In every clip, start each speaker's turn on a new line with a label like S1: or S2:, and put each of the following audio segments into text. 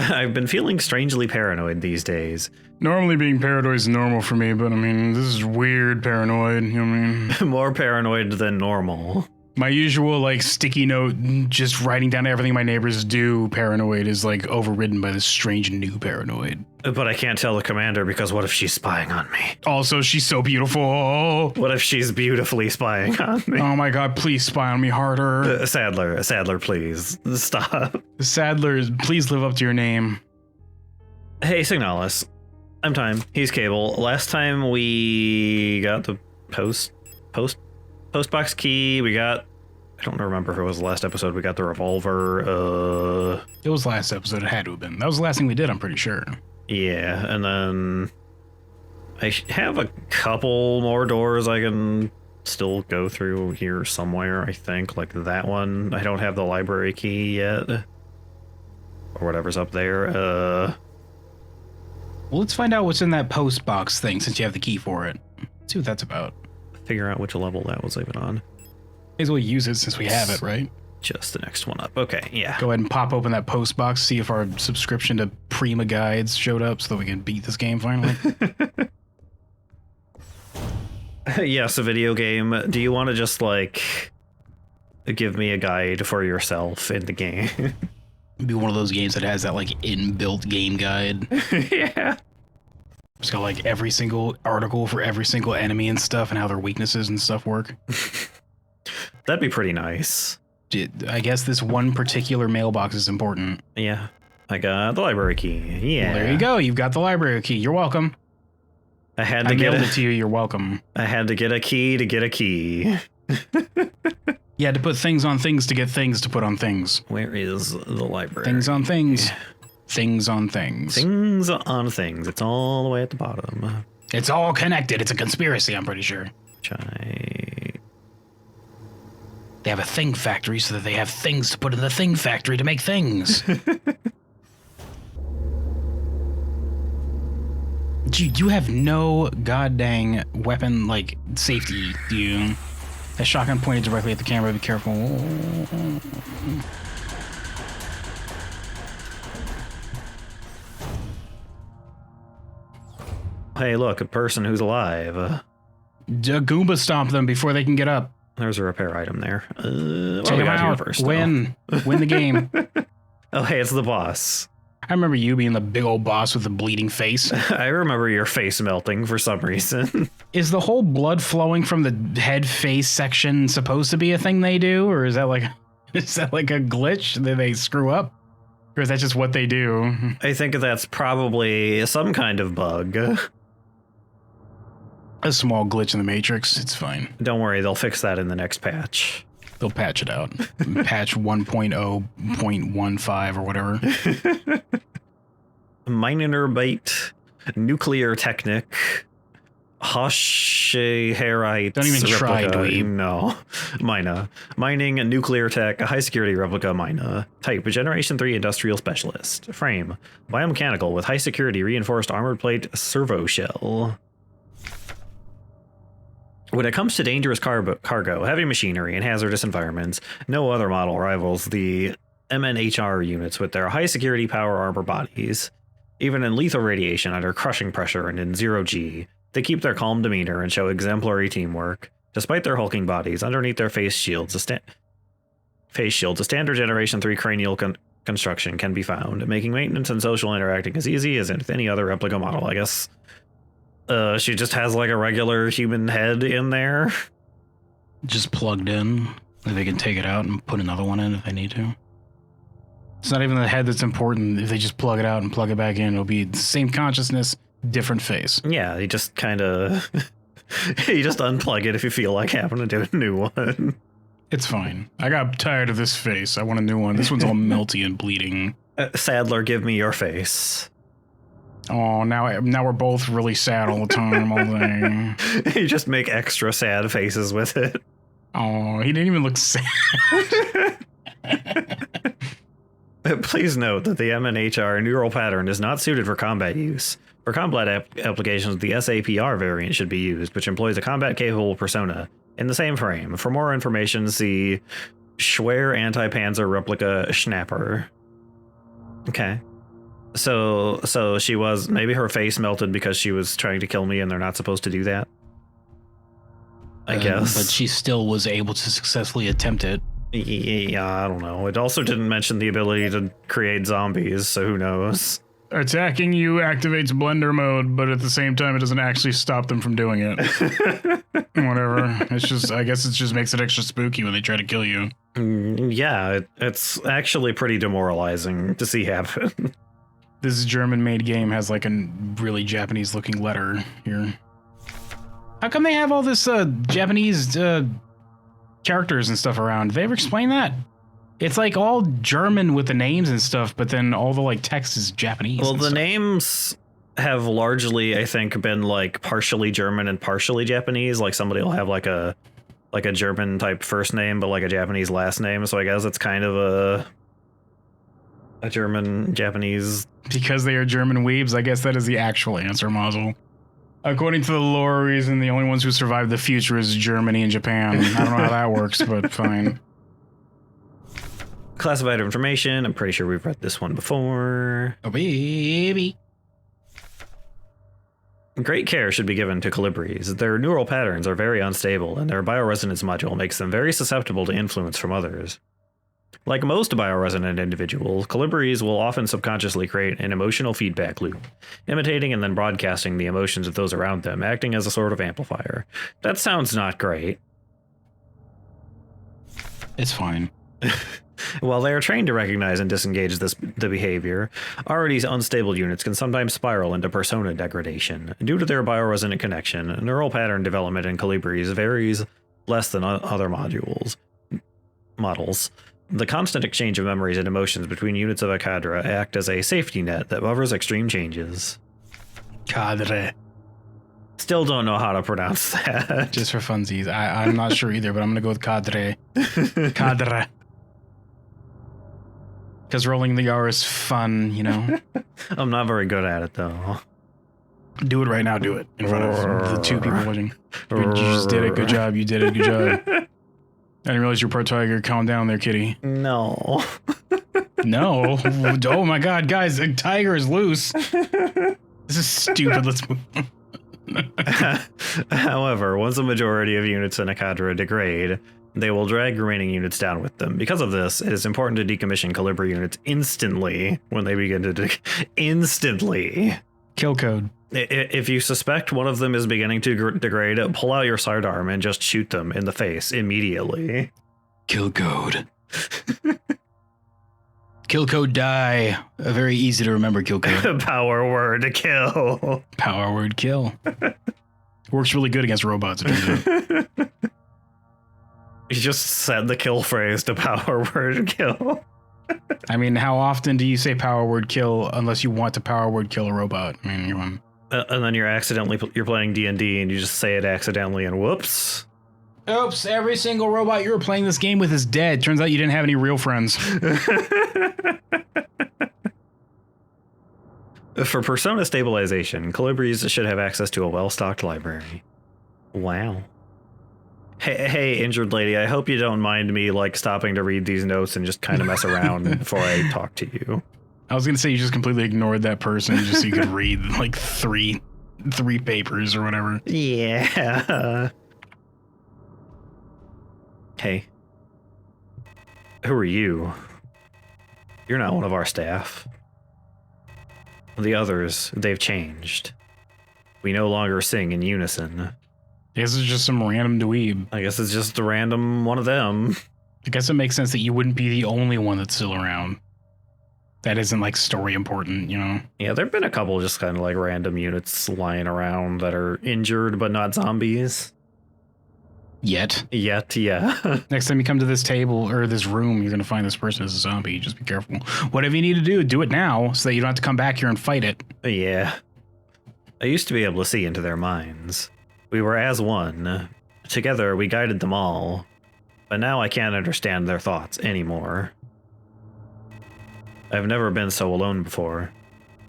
S1: I've been feeling strangely paranoid these days.
S2: Normally being paranoid is normal for me, but I mean, this is weird paranoid, you know what I mean?
S1: More paranoid than normal.
S2: My usual, like, sticky note, just writing down everything my neighbors do paranoid is, like, overridden by this strange new paranoid.
S1: But I can't tell the commander because what if she's spying on me?
S2: Also, she's so beautiful.
S1: What if she's beautifully spying on me?
S2: Oh my god, please spy on me harder.
S1: Sadler, please. Stop.
S2: Sadler, please live up to your name.
S1: Hey, Signalis. I'm Time. He's Cable. Last time we got the postbox key. We got, I don't remember if it was the last episode. We got the revolver.
S2: It was last episode. It had to have been. That was the last thing we did, I'm pretty sure.
S1: Yeah, and then I have a couple more doors I can still go through here somewhere, I think. Like that one. I don't have the library key yet. Or whatever's up there.
S2: Well, let's find out what's in that post box thing since you have the key for it. Let's see what that's about.
S1: Figure out which level that was even on.
S2: May as well use it since we have it, right?
S1: Just the next one up. Okay, yeah.
S2: Go ahead and pop open that post box, see if our subscription to Prima Guides showed up so that we can beat this game finally.
S1: Yes, a video game. Do you want to just, like, give me a guide for yourself in the game?
S2: Be one of those games that has that, like, inbuilt game guide.
S1: Yeah.
S2: It's got, like, every single article for every single enemy and stuff and how their weaknesses and stuff work.
S1: That'd be pretty nice.
S2: I guess this one particular mailbox is important.
S1: Yeah. I got the library key. Yeah.
S2: Well, there you go. You've got the library key. You're welcome.
S1: I mailed
S2: it to you. You're welcome.
S1: I had to get a key to get a key.
S2: You had to put things on things to get things to put on things.
S1: Where is the library?
S2: Things on things. Things on things.
S1: Things on things. It's all the way at the bottom.
S2: It's all connected. It's a conspiracy, I'm pretty sure. They have a thing factory so that they have things to put in the thing factory to make things. Dude, you have no goddamn weapon, like, safety, do you? That shotgun pointed directly at the camera. Be careful.
S1: Hey, look, a person who's alive.
S2: Goomba stomp them before they can get up.
S1: There's a repair item there.
S2: Take them out. First, win the game.
S1: Oh, hey, it's the boss.
S2: I remember you being the big old boss with the bleeding face.
S1: I remember your face melting for some reason.
S2: Is the whole blood flowing from the head face section supposed to be a thing they do, or is that like a glitch that they screw up? Or is that just what they do?
S1: I think that's probably some kind of bug.
S2: A small glitch in the Matrix. It's fine.
S1: Don't worry, they'll fix that in the next patch.
S2: They'll patch it out. Patch 1.0.15 or whatever.
S1: Minerbite, nuclear technic, Hoshiherite.
S2: Don't even try, dweeb.
S1: No. Mining, nuclear tech, high security replica mina. Type, Generation 3 industrial specialist. Frame, biomechanical with high security reinforced armored plate servo shell. When it comes to dangerous cargo, heavy machinery, and hazardous environments, no other model rivals the MNHR units with their high security power armor bodies. Even in lethal radiation under crushing pressure and in zero-G, they keep their calm demeanor and show exemplary teamwork. Despite their hulking bodies, underneath their face shields, a standard Generation 3 cranial construction can be found, making maintenance and social interacting as easy as any other replica model, I guess. She just has like a regular human head in there.
S2: Just plugged in. They can take it out and put another one in if they need to. It's not even the head that's important. If they just plug it out and plug it back in, it'll be the same consciousness, different face.
S1: Yeah, you just kind of... you just unplug it if you feel like having to do a new one.
S2: It's fine. I got tired of this face. I want a new one. This one's all melty and bleeding.
S1: Sadler, give me your face.
S2: Oh, now we're both really sad all the time, all day.
S1: You just make extra sad faces with it.
S2: Oh, he didn't even look sad.
S1: Please note that the MNHR neural pattern is not suited for combat use. For combat applications, the SAPR variant should be used, which employs a combat-capable persona in the same frame. For more information, see Schwer Anti-Panzer Replika Schnapper. Okay. So she was, maybe her face melted because she was trying to kill me and they're not supposed to do that. I guess.
S2: But she still was able to successfully attempt it.
S1: Yeah, I don't know. It also didn't mention the ability to create zombies, so who knows?
S2: Attacking you activates blender mode, but at the same time, it doesn't actually stop them from doing it. Whatever. It's just, I guess it just makes it extra spooky when they try to kill you.
S1: Yeah, it's actually pretty demoralizing to see happen.
S2: This German-made game has like a really Japanese-looking letter here. How come they have all this Japanese characters and stuff around? Did they ever explain that? It's like all German with the names and stuff, but then all the like text is Japanese.
S1: Well, the names have largely, I think, been like partially German and partially Japanese. Like somebody will have like a German type first name, but like a Japanese last name. So I guess it's kind of a German Japanese. Because
S2: they are German weebs, I guess that is the actual answer, Mazel. According to the lore reason, the only ones who survive the future is Germany and Japan. I don't know how that works, but fine.
S1: Classified information. I'm pretty sure we've read this one before.
S2: Oh, baby.
S1: Great care should be given to Kolibris. Their neural patterns are very unstable, and their bioresonance module makes them very susceptible to influence from others. Like most bioresonant individuals, Kolibris will often subconsciously create an emotional feedback loop, imitating and then broadcasting the emotions of those around them, acting as a sort of amplifier. That sounds not great.
S2: It's fine.
S1: While they are trained to recognize and disengage the behavior, already unstable units can sometimes spiral into persona degradation. Due to their bioresonant connection, neural pattern development in Kolibris varies less than other models. The constant exchange of memories and emotions between units of a cadre act as a safety net that covers extreme changes.
S2: Cadre.
S1: Still don't know how to pronounce that.
S2: Just for funsies. I'm not sure either, but I'm going to go with cadre. Cadre. Because rolling the R is fun, you know?
S1: I'm not very good at it, though.
S2: Do it right now. Do it. In front of the two people watching. You just did it. Good job. You did it. Good job. I didn't realize you're pro tiger. Calm down there, kitty.
S1: No.
S2: No? Oh my god, guys. The tiger is loose. This is stupid. Let's move on.
S1: However, once a majority of units in a cadre degrade, they will drag remaining units down with them. Because of this, it is important to decommission Kolibri units instantly when they begin to instantly.
S2: Kill code.
S1: If you suspect one of them is beginning to degrade, pull out your sidearm and just shoot them in the face immediately.
S2: Kill code. Kill code die. A very easy to remember kill code.
S1: Power word kill.
S2: Power word kill. Works really good against robots.
S1: You just said the kill phrase to power word kill.
S2: I mean, how often do you say power word kill unless you want to power word kill a robot? I mean, you're
S1: and then you're playing D&D and you just say it accidentally and whoops.
S2: Oops, every single robot you were playing this game with is dead. Turns out you didn't have any real friends.
S1: For persona stabilization, Kolibris should have access to a well-stocked library. Wow. Hey, injured lady, I hope you don't mind me like stopping to read these notes and just kind of mess around before I talk to you.
S2: I was gonna say you just completely ignored that person just so you could read like three papers or whatever.
S1: Yeah. Hey. Who are you? You're not one of our staff. The others, they've changed. We no longer sing in unison.
S2: I guess it's just some random dweeb.
S1: I guess it's just a random one of them.
S2: I guess it makes sense that you wouldn't be the only one that's still around. That isn't like story important, you know?
S1: Yeah, there've been a couple just kind of like random units lying around that are injured but not zombies.
S2: Yet,
S1: yeah.
S2: Next time you come to this table or this room, you're going to find this person as a zombie. Just be careful. Whatever you need to do it now so that you don't have to come back here and fight it.
S1: Yeah. I used to be able to see into their minds. We were as one. Together, we guided them all. But now I can't understand their thoughts anymore. I've never been so alone before.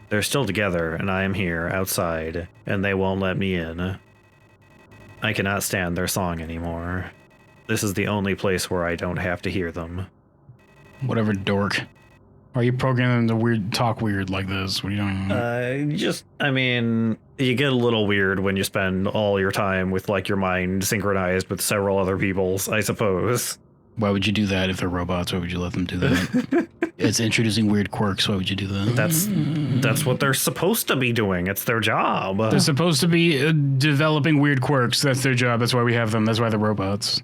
S1: They're still together, and I am here, outside, and they won't let me in. I cannot stand their song anymore. This is the only place where I don't have to hear them.
S2: Whatever, dork. Or are you programming them to talk weird like this? What are you doing?
S1: I mean, you get a little weird when you spend all your time with like your mind synchronized with several other people's, I suppose.
S2: Why would you do that if they're robots? Why would you let them do that? It's introducing weird quirks. Why would you do that?
S1: That's what they're supposed to be doing. It's their job.
S2: They're supposed to be developing weird quirks. That's their job. That's why we have them. That's why they're robots.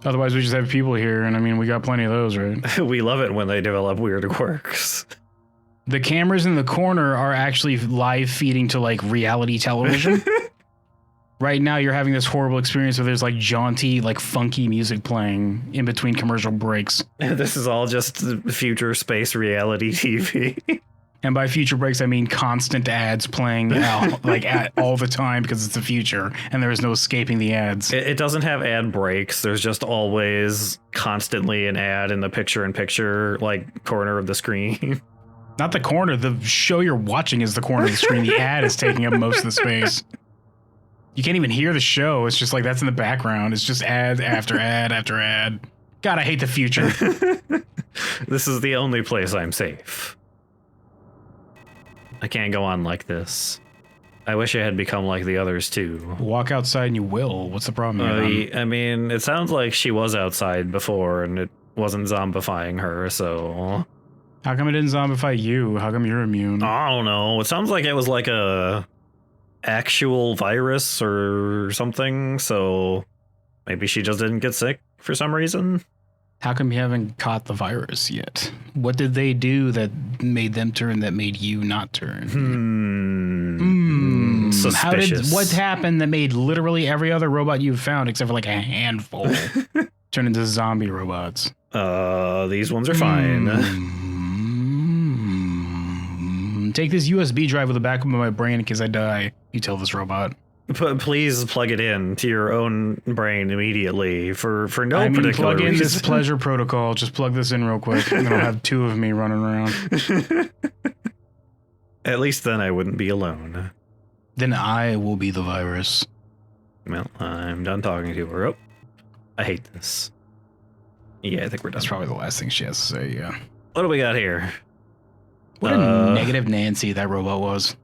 S2: Otherwise, we just have people here, and I mean, we got plenty of those, right?
S1: We love it when they develop weird quirks.
S2: The cameras in the corner are actually live feeding to like reality television. Right now, you're having this horrible experience where there's like jaunty, like funky music playing in between commercial breaks.
S1: This is all just future space reality TV.
S2: And by future breaks, I mean constant ads playing all the time because it's the future and there is no escaping the ads.
S1: It doesn't have ad breaks. There's just always constantly an ad in the picture-in-picture like corner of the screen.
S2: Not the corner. The show you're watching is the corner of the screen. The ad is taking up most of the space. You can't even hear the show. It's just like that's in the background. It's just ad after ad after ad. God, I hate the future.
S1: This is the only place I'm safe. I can't go on like this. I wish I had become like the others too.
S2: Walk outside and you will. What's the problem?
S1: I mean, it sounds like she was outside before and it wasn't zombifying her, so...
S2: How come it didn't zombify you? How come you're immune?
S1: I don't know. It sounds like it was like a actual virus or something, so maybe she just didn't get sick for some reason.
S2: How come you haven't caught the virus yet? What did they do that made them turn that made you not turn?
S1: Suspicious.
S2: What happened that made literally every other robot you've found, except for like a handful, turn into zombie robots?
S1: These ones are fine.
S2: Take this USB drive with the back of my brain in case I die. You tell this robot.
S1: But please plug it in to your own brain immediately for no particular
S2: plug in
S1: reason.
S2: this pleasure protocol. Just plug this in real quick, and then I'll have two of me running around.
S1: At least then I wouldn't be alone.
S2: Then I will be the virus.
S1: Well, I'm done talking to her. Oh, I hate this. Yeah, I think we're done.
S2: That's probably the last thing she has to say, yeah.
S1: What do we got here?
S2: What a negative Nancy that robot was.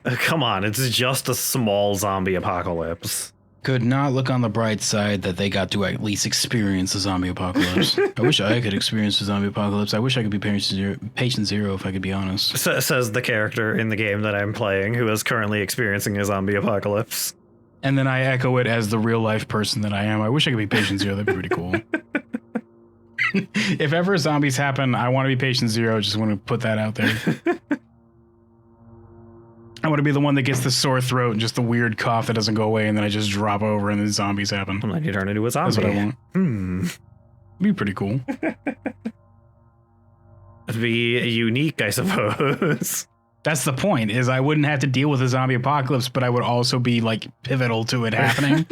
S1: Come on, it's just a small zombie apocalypse.
S2: Could not look on the bright side that they got to at least experience the zombie apocalypse. I wish I could experience the zombie apocalypse. I wish I could be patient zero if I could be honest.
S1: Says the character in the game that I'm playing who is currently experiencing a zombie apocalypse.
S2: And then I echo it as the real life person that I am. I wish I could be patient zero. That'd be pretty cool. If ever zombies happen, I want to be patient zero. Just want to put that out there. I want to be the one that gets the sore throat and just the weird cough that doesn't go away, and then I just drop over and then zombies happen.
S1: And then you turn into a zombie.
S2: That's what I want. Be pretty cool.
S1: It'd be unique, I suppose.
S2: That's the point, is I wouldn't have to deal with a zombie apocalypse, but I would also be like pivotal to it happening.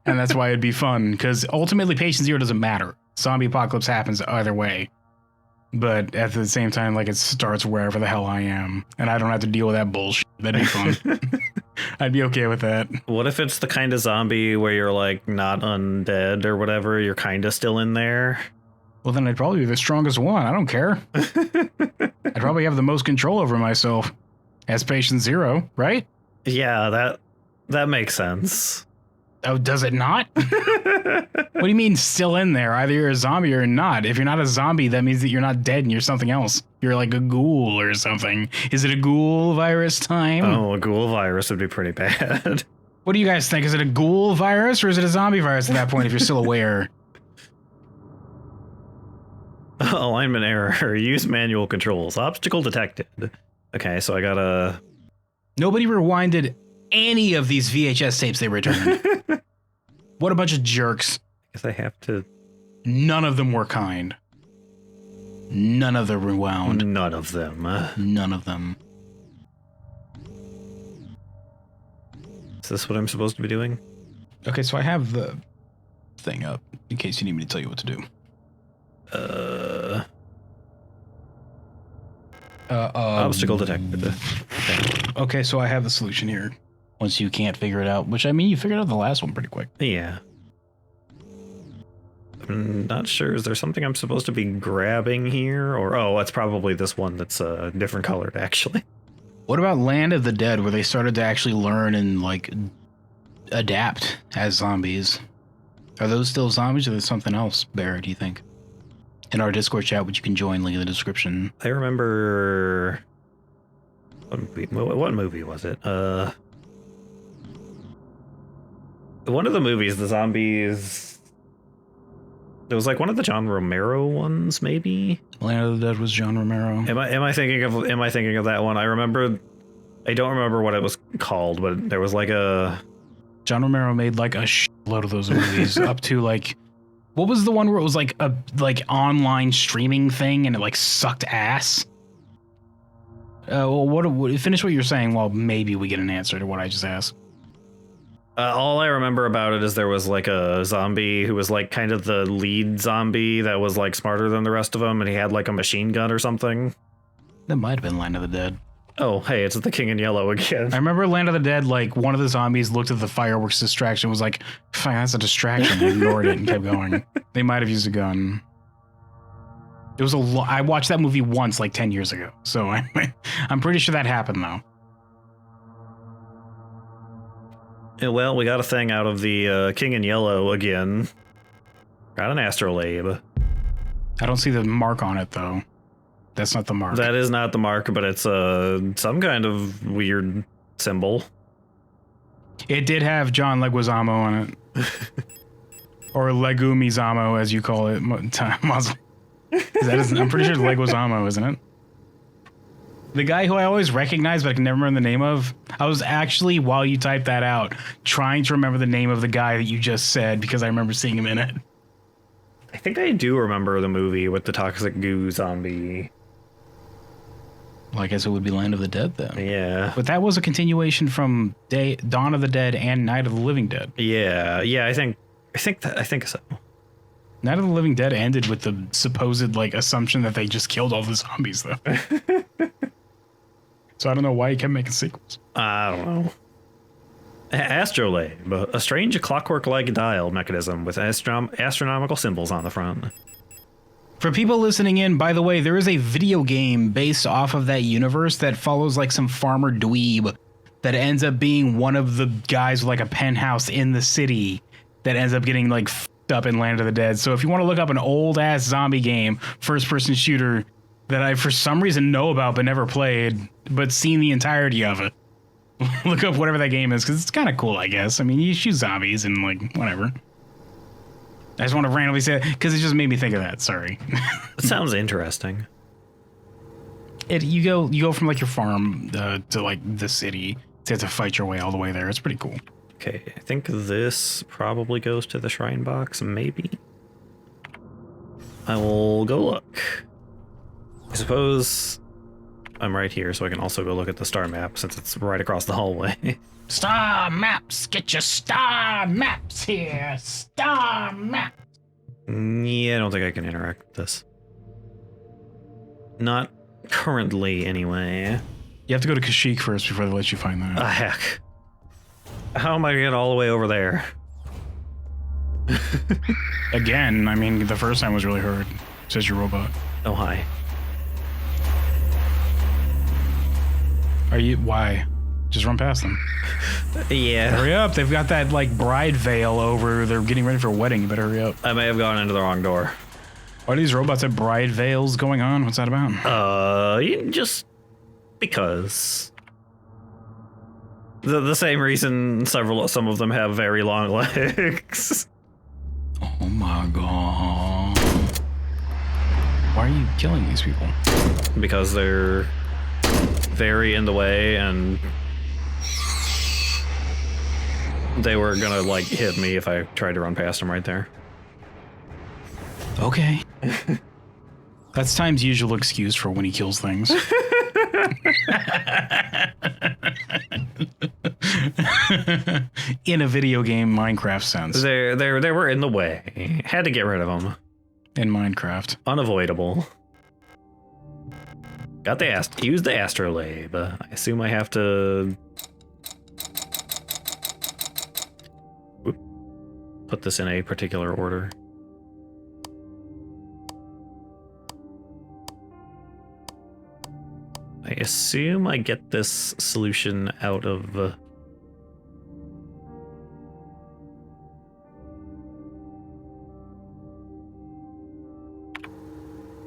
S2: And that's why it'd be fun, because ultimately patient zero doesn't matter. Zombie apocalypse happens either way. But at the same time, like, it starts wherever the hell I am, and I don't have to deal with that bullshit. That'd be fun. I'd be okay with that.
S1: What if it's the kind of zombie where you're like not undead or whatever, you're kind of still in there?
S2: Well, then I'd probably be the strongest one. I don't care. I'd probably have the most control over myself as patient zero, right?
S1: Yeah, that makes sense.
S2: Oh, does it not? What do you mean still in there? Either you're a zombie or not. If you're not a zombie, that means that you're not dead and you're something else. You're like a ghoul or something. Is it a ghoul virus time?
S1: Oh, a ghoul virus would be pretty bad.
S2: What do you guys think? Is it a ghoul virus or is it a zombie virus at that point if you're still aware?
S1: Alignment error. Use manual controls. Obstacle detected. Okay, so I gotta...
S2: Nobody rewinded any of these VHS tapes they returned. What a bunch of jerks.
S1: I guess I have to...
S2: None of them were kind. None of them rewound.
S1: None of them.
S2: None of them.
S1: Is this what I'm supposed to be doing?
S2: Okay, so I have the thing up in case you need me to tell you what to do.
S1: Obstacle detected.
S2: Okay, so I have the solution here. Once you can't figure it out, which I mean, you figured out the last one pretty quick.
S1: Yeah. I'm not sure. Is there something I'm supposed to be grabbing here? Or, oh, it's probably this one that's different colored, actually.
S2: What about Land of the Dead, where they started to actually learn and, like, adapt as zombies? Are those still zombies, or is something else, Barrett, do you think? In our Discord chat, which you can join, link in the description.
S1: I remember... What movie was it? One of the movies, the zombies... It was like one of the John Romero ones, maybe?
S2: Land of the Dead was John Romero.
S1: Am I thinking of that one? I don't remember what it was called, but there was like a...
S2: John Romero made like a shitload of those movies up to like... What was the one where it was like a online streaming thing and it like sucked ass? Finish what you're saying while maybe we get an answer to what I just asked.
S1: All I remember about it is there was like a zombie who was like kind of the lead zombie that was like smarter than the rest of them, and he had like a machine gun or something.
S2: That might have been Land of the Dead.
S1: Oh, hey, it's the King in Yellow again.
S2: I remember Land of the Dead, like one of the zombies looked at the fireworks distraction, was like, fine, that's a distraction. They ignored it and kept going. They might have used a gun. It was I watched that movie once, like 10 years ago. So I'm pretty sure that happened, though.
S1: Yeah, well, we got a thing out of the King in Yellow again. Got an astrolabe.
S2: I don't see the mark on it, though. That's not the mark.
S1: That is not the mark, but it's some kind of weird symbol.
S2: It did have John Leguizamo on it. Or Legumizamo, as you call it. I'm pretty sure it's Leguizamo, isn't it? The guy who I always recognize, but I can never remember the name of. I was actually, while you typed that out, trying to remember the name of the guy that you just said, because I remember seeing him in it.
S1: I think I do remember the movie with the toxic goo zombie.
S2: Well, I guess it would be Land of the Dead then.
S1: Yeah.
S2: But that was a continuation from Dawn of the Dead and Night of the Living Dead.
S1: Yeah, I think so.
S2: Night of the Living Dead ended with the supposed like assumption that they just killed all the zombies though. So I don't know why he kept making sequels.
S1: I don't know. Astrolabe, a strange clockwork-like dial mechanism with astronomical symbols on the front.
S2: For people listening in, by the way, there is a video game based off of that universe that follows like some farmer dweeb that ends up being one of the guys with like a penthouse in the city that ends up getting like f***ed up in Land of the Dead. So if you want to look up an old ass zombie game, first person shooter that I for some reason know about but never played, but seen the entirety of it, look up whatever that game is because it's kind of cool, I guess. I mean, you shoot zombies and like whatever. I just want to randomly say it because it just made me think of that. Sorry.
S1: It sounds interesting.
S2: You go from like your farm to like the city to have to fight your way all the way there. It's pretty cool.
S1: Okay, I think this probably goes to the shrine box, maybe. I will go look. I suppose I'm right here, so I can also go look at the star map since it's right across the hallway.
S2: Star maps, get your star maps here. Star maps.
S1: Yeah, I don't think I can interact with this. Not currently, anyway.
S2: You have to go to Kashyyyk first before they let you find that.
S1: Ah, heck. How am I gonna get all the way over there?
S2: Again, I mean, the first time was really hard. Says your robot.
S1: Oh, hi.
S2: Why? Just run past them.
S1: Yeah.
S2: Hurry up. They've got that, like, bride veil over. They're getting ready for a wedding. You better hurry up.
S1: I may have gone into the wrong door.
S2: Why do these robots have bride veils going on? What's that about?
S1: Just because. The same reason some of them have very long legs.
S2: Oh my god. Why are you killing these people?
S1: Because they're very in the way and they were gonna like hit me if I tried to run past them right there.
S2: Okay. That's Time's usual excuse for when he kills things. In a video game Minecraft sense.
S1: They were in the way. Had to get rid of them.
S2: In Minecraft.
S1: Unavoidable. Got the use the astrolabe. I assume I have to put this in a particular order. I assume I get this solution out of...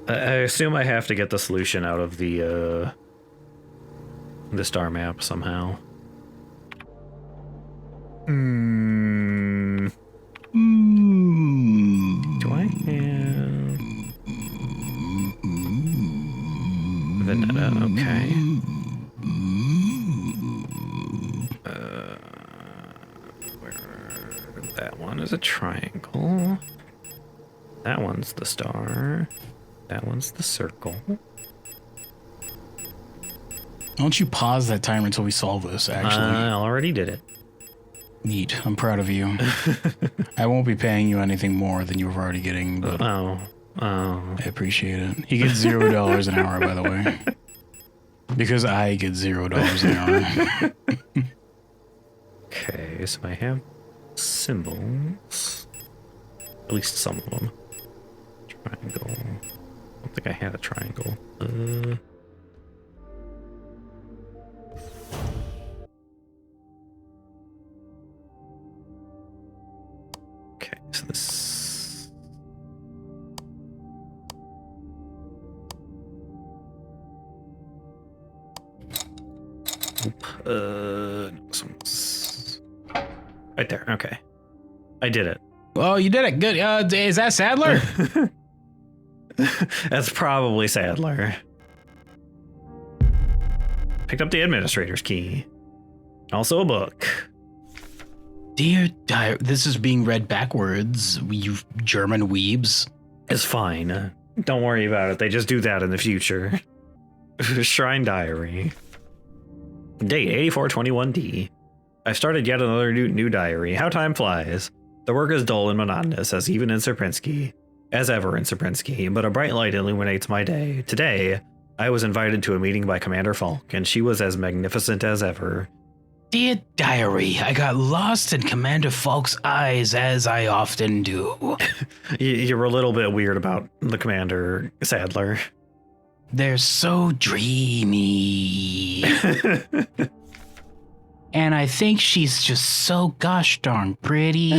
S1: I assume I have to get the solution out of the star map somehow. Do I have... Vanetta, okay. Where... That one is a triangle. That one's the star. That one's the circle.
S2: Why don't you pause that timer until we solve this, actually?
S1: I already did it.
S2: Neat. I'm proud of you. I won't be paying you anything more than you were already getting, but
S1: Oh.
S2: I appreciate it. He gets $0 an hour, by the way. Because I get $0 an hour.
S1: Okay, so I have symbols. At least some of them. Triangle. I don't think I had a triangle. Okay, so this... Right there, okay. I did it.
S2: Oh, you did it. Good. Is that Sadler?
S1: That's probably Sadler. Picked up the administrator's key. Also a book.
S2: Dear diary, this is being read backwards, you German weebs.
S1: It's fine. Don't worry about it. They just do that in the future. Shrine diary. Date 8421D. I've started yet another new diary. How time flies. The work is dull and monotonous, as even in Sierpinski. As ever in Sierpinski, but a bright light illuminates my day. Today, I was invited to a meeting by Commander Falk, and she was as magnificent as ever.
S2: Dear diary, I got lost in Commander Falk's eyes, as I often do.
S1: You were a little bit weird about the Commander, Sadler.
S2: They're so dreamy. And I think she's just so gosh darn pretty.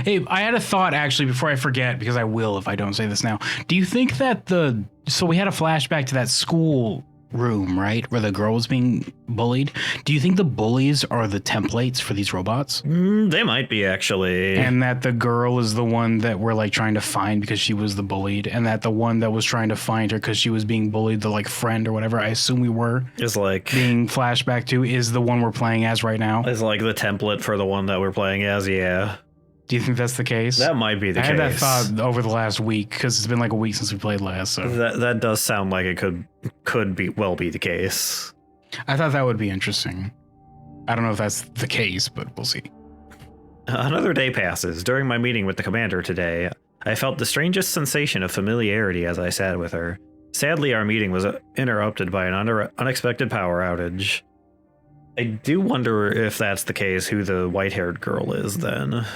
S2: Hey, I had a thought actually before I forget, because I will if I don't say this now. Do you think that so we had a flashback to that school room, right? Where the girl was being bullied. Do you think the bullies are the templates for these robots?
S1: They might be, actually.
S2: And that the girl is the one that we're like trying to find because she was the bullied, and that the one that was trying to find her because she was being bullied, the like friend or whatever I assume we were,
S1: is like
S2: being flashback to, is the one we're playing as right now.
S1: Is like the template for the one that we're playing as, yeah.
S2: Do you think that's the case?
S1: That might be the case.
S2: I had that thought over the last week because it's been like a week since we played last. So
S1: that does sound like it could be the case.
S2: I thought that would be interesting. I don't know if that's the case, but we'll see.
S1: Another day passes. During my meeting with the commander today, I felt the strangest sensation of familiarity as I sat with her. Sadly, our meeting was interrupted by an unexpected power outage. I do wonder if that's the case, who the white-haired girl is then.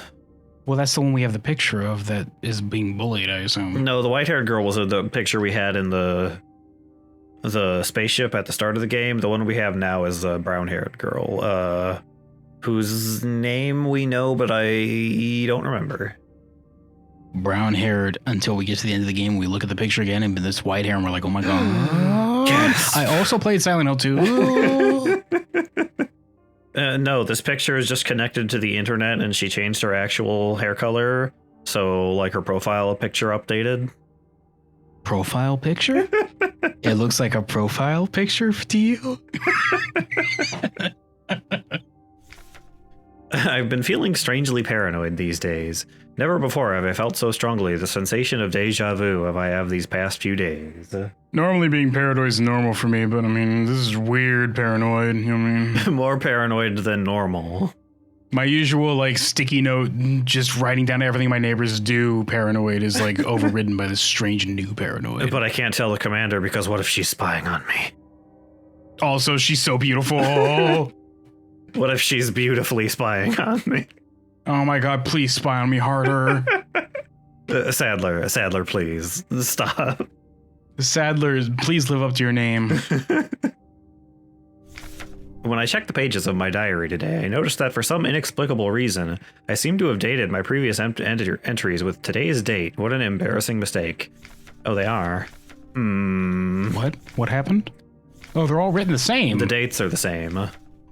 S2: Well, that's the one we have the picture of that is being bullied, I assume.
S1: No, the white-haired girl was the picture we had in the spaceship at the start of the game. The one we have now is the brown-haired girl, whose name we know, but I don't remember.
S2: Brown-haired until we get to the end of the game. We look at the picture again, and this white hair, and we're like, oh my god.
S1: Yes.
S2: I also played Silent Hill 2.
S1: No, this picture is just connected to the internet, and she changed her actual hair color, so like her profile picture updated.
S2: Profile picture? It looks like a profile picture to you?
S1: I've been feeling strangely paranoid these days. Never before have I felt so strongly the sensation of deja vu as I have these past few days.
S2: Normally being paranoid is normal for me, but I mean, this is weird paranoid, you know what I mean?
S1: More paranoid than normal.
S2: My usual, like, sticky note, just writing down everything my neighbors do paranoid is, like, overridden by this strange new paranoid.
S1: But I can't tell the commander because what if she's spying on me?
S2: Also, she's so beautiful.
S1: What if she's beautifully spying on me?
S2: Oh my god, please spy on me harder.
S1: Sadler, please, stop.
S2: Sadler, please live up to your name.
S1: When I checked the pages of my diary today, I noticed that for some inexplicable reason, I seem to have dated my previous entries with today's date. What an embarrassing mistake. Oh, they are.
S2: What? What happened? Oh, they're all written the same.
S1: The dates are the same.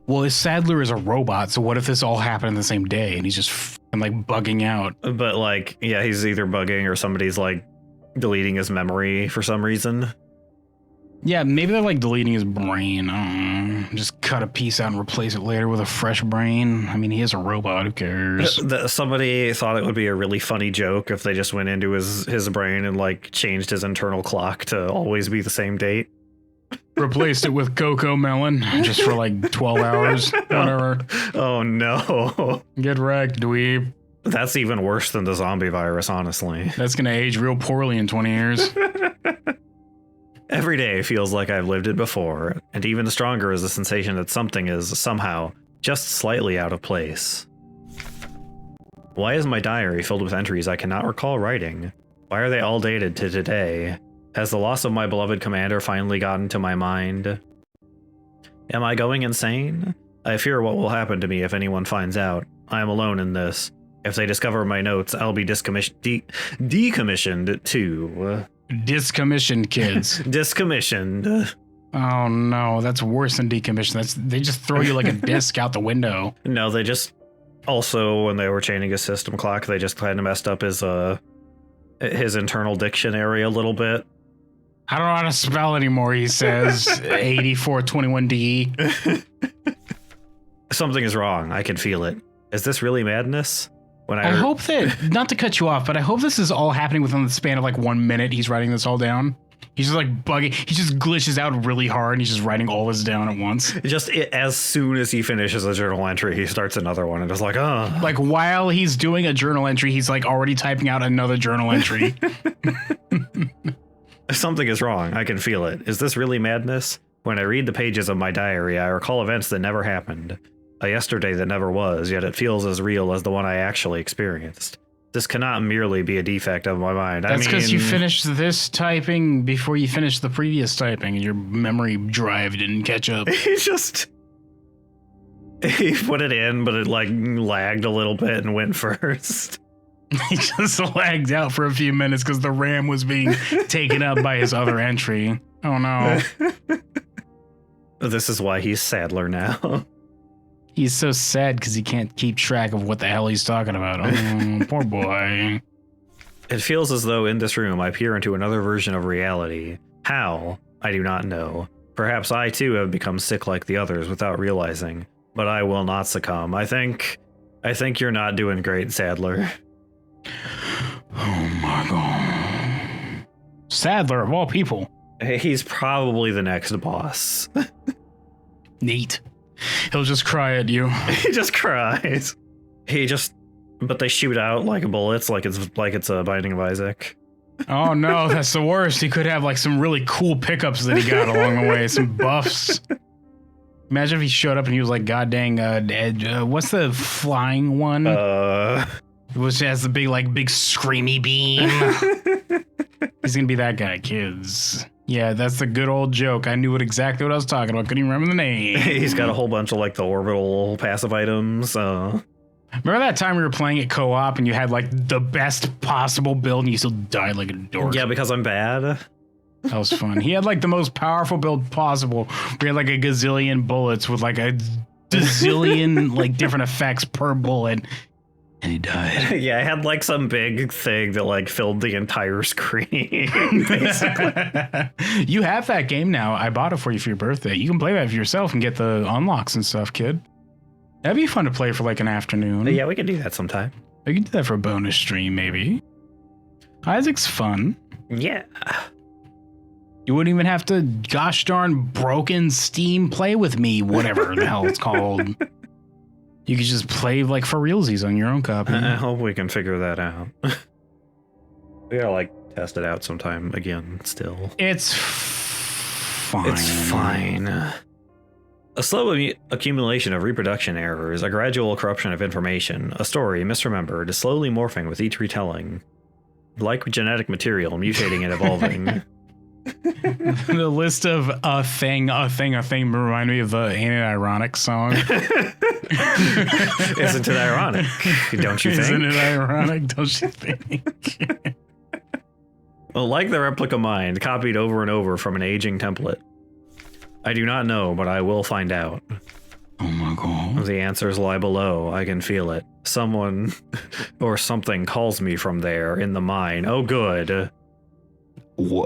S2: Well, Sadler is a robot, so what if this all happened in the same day and he's just like bugging out?
S1: But like, yeah, he's either bugging or somebody's like deleting his memory for some reason.
S2: Yeah, maybe they're like deleting his brain. Just cut a piece out and replace it later with a fresh brain. I mean, he is a robot. Who cares?
S1: Somebody thought it would be a really funny joke if they just went into his brain and like changed his internal clock to always be the same date.
S2: Replaced it with Cocoa Melon just for like 12 hours. Whatever.
S1: Oh no.
S2: Get wrecked, dweeb.
S1: That's even worse than the zombie virus, honestly.
S2: That's going to age real poorly in 20 years.
S1: Every day feels like I've lived it before, and even stronger is the sensation that something is somehow just slightly out of place. Why is my diary filled with entries I cannot recall writing? Why are they all dated to today? Has the loss of my beloved commander finally gotten to my mind? Am I going insane? I fear what will happen to me if anyone finds out. I am alone in this. If they discover my notes, I'll be decommissioned too.
S2: Discommissioned, kids.
S1: Discommissioned.
S2: Oh no, that's worse than decommissioned. They just throw you like a disc out the window.
S1: No, they just also, when they were changing his system clock, they just kind of messed up his internal dictionary a little bit.
S2: I don't know how to spell anymore, he says. 8421D.
S1: Something is wrong. I can feel it. Is this really madness?
S2: I hope that, not to cut you off, but I hope this is all happening within the span of like 1 minute. He's writing this all down. He's just like bugging. He just glitches out really hard and he's just writing all this down at once.
S1: Just as soon as he finishes a journal entry, he starts another one and just like, oh.
S2: Like while he's doing a journal entry, he's like already typing out another journal entry.
S1: Something is wrong. I can feel it. Is this really madness? When I read the pages of my diary, I recall events that never happened. A yesterday that never was, yet it feels as real as the one I actually experienced. This cannot merely be a defect of my mind.
S2: That's because you finished this typing before you finished the previous typing, and your memory drive didn't catch up.
S1: He put it in, but it like lagged a little bit and went first.
S2: He just lagged out for a few minutes because the RAM was being taken up by his other entry. Oh no.
S1: This is why he's Sadler now.
S2: He's so sad because he can't keep track of what the hell he's talking about. Oh, poor boy.
S1: It feels as though in this room I peer into another version of reality. How? I do not know. Perhaps I too have become sick like the others without realizing. But I will not succumb. I think you're not doing great, Sadler.
S2: Oh my god. Sadler, of all people.
S1: He's probably the next boss.
S2: Neat. He'll just cry at you.
S1: He just cries. But they shoot out like bullets, like it's a Binding of Isaac.
S2: Oh no, that's the worst. He could have like some really cool pickups that he got along the way, some buffs. Imagine if he showed up and he was like, God dang, what's the flying one? Which has the big screamy beam. He's gonna be that guy, kids. Yeah, that's the good old joke. I knew exactly what I was talking about. Couldn't even remember the name.
S1: He's got a whole bunch of like the orbital passive items.
S2: Remember that time we were playing at co-op and you had like the best possible build and you still died like a dork?
S1: Yeah, because I'm bad.
S2: That was fun. He had like the most powerful build possible. We had like a gazillion bullets with like a gazillion like different effects per bullet. And he died.
S1: Yeah, I had like some big thing that like filled the entire screen. Basically.
S2: You have that game now. I bought it for you for your birthday. You can play that for yourself and get the unlocks and stuff, kid. That'd be fun to play for like an afternoon.
S1: Yeah, we could do that sometime.
S2: We could do that for a bonus stream, maybe. Isaac's fun.
S1: Yeah.
S2: You wouldn't even have to gosh darn broken Steam play with me, whatever the hell it's called. You could just play like for realsies on your own copy.
S1: I hope we can figure that out. We gotta like test it out sometime again still.
S2: It's fine.
S1: It's fine. A slow accumulation of reproduction errors, a gradual corruption of information, a story misremembered, slowly morphing with each retelling. Like genetic material, mutating and evolving.
S2: The list of a thing remind me of the Ain't It Ironic song.
S1: Isn't it ironic? Don't you think?
S2: Isn't it ironic? Don't you think?
S1: Well, like the replica mind, copied over and over from an aging template. I do not know, but I will find out.
S2: Oh my god.
S1: The answers lie below. I can feel it. Someone or something calls me from there in the mine. Oh, good.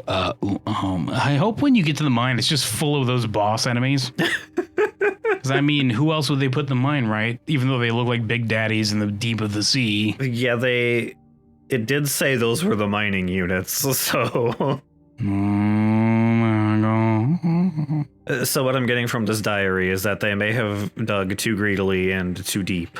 S2: I hope when you get to the mine, it's just full of those boss enemies. Because, I mean, who else would they put in the mine, right? Even though they look like big daddies in the deep of the sea.
S1: Yeah, it did say those were the mining units, so...
S2: Oh my god.
S1: So what I'm getting from this diary is that they may have dug too greedily and too deep.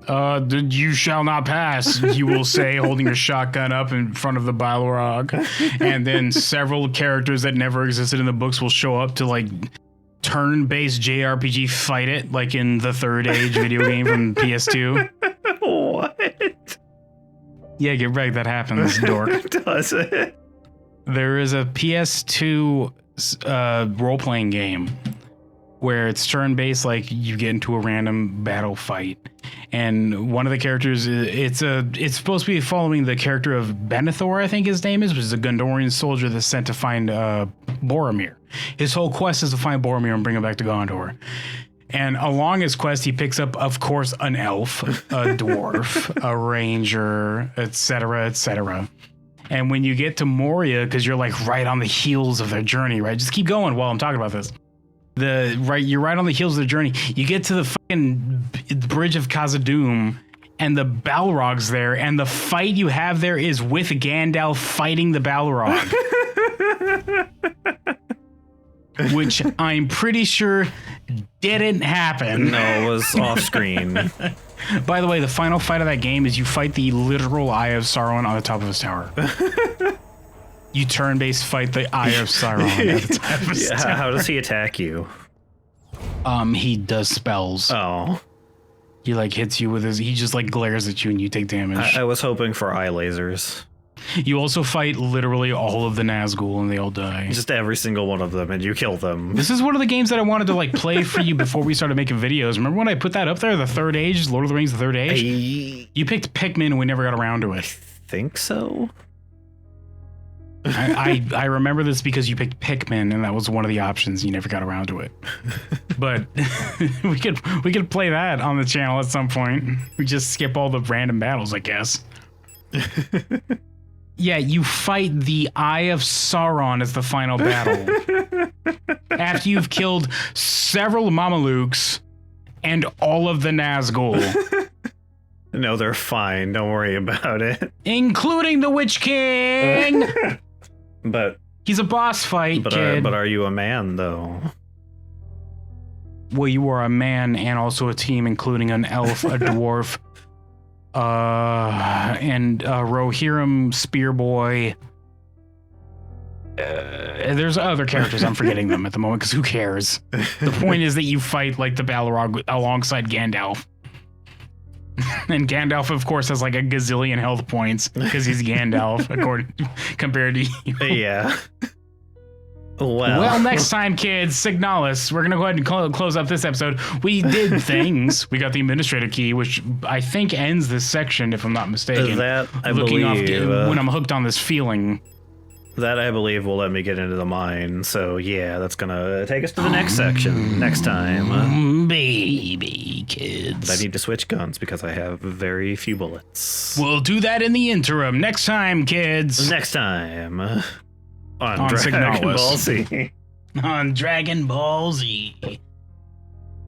S2: You shall not pass, you will say, holding your shotgun up in front of the Balrog. And then several characters that never existed in the books will show up to, like, turn-based JRPG fight it, like in the Third Age video game from PS2.
S1: What?
S2: Yeah, get right, that happens, dork.
S1: Does it?
S2: There is a PS2 role-playing game where it's turn-based, like you get into a random battle fight, and one of the characters, it's supposed to be following the character of Benethor, I think his name is, which is a Gondorian soldier that's sent to find Boromir. His whole quest is to find Boromir and bring him back to Gondor. And along his quest, he picks up, of course, an elf, a dwarf, a ranger, etc., etc. And when you get to Moria, because you're like right on the heels of their journey, right? Just keep going while I'm talking about this. You're right on the heels of the journey. You get to the fucking bridge of Khazad-dûm, and the Balrog's there, and the fight you have there is with Gandalf fighting the Balrog. Which I'm pretty sure didn't happen.
S1: No, it was off screen.
S2: By the way, the final fight of that game is you fight the literal Eye of Sauron on the top of his tower. You turn-based fight the Eye of Sauron at the top of his tower.
S1: How does he attack you?
S2: He does spells.
S1: Oh.
S2: He like hits you with his, he just like glares at you and you take damage.
S1: I was hoping for eye lasers.
S2: You also fight literally all of the Nazgul and they all die.
S1: Just every single one of them, and you kill them.
S2: This is one of the games that I wanted to like play for you before we started making videos. Remember when I put that up there, the Third Age, Lord of the Rings, the Third Age? You picked Pikmin and we never got around to it.
S1: Think so?
S2: I remember this because you picked Pikmin and that was one of the options. You never got around to it. But we could play that on the channel at some point. We just skip all the random battles, I guess. Yeah, you fight the Eye of Sauron as the final battle. After you've killed several Mamelukes and all of the Nazgul.
S1: No, they're fine. Don't worry about it.
S2: Including the Witch King!
S1: But
S2: he's a boss fight, kid.
S1: But are you a man, though?
S2: Well, you are a man and also a team, including an elf, a dwarf, and a Rohirrim spear boy. There's other characters. I'm forgetting them at the moment because who cares? The point is that you fight like the Balrog alongside Gandalf. And Gandalf, of course, has like a gazillion health points because he's Gandalf, compared to you.
S1: Yeah. Well,
S2: next time, kids, Signalis. We're going to go ahead and close up this episode. We did things. We got the administrator key, which I think ends this section, if I'm not mistaken.
S1: That, I believe.
S2: When I'm hooked on this feeling.
S1: That, I believe, will let me get into the mine. So, yeah, that's going to take us to the next section next time.
S2: Baby kids.
S1: But I need to switch guns because I have very few bullets.
S2: We'll do that in the interim. Next time, kids.
S1: Next time. On Dragon
S2: Signalis.
S1: Ball Z.
S2: On Dragon Ball Z.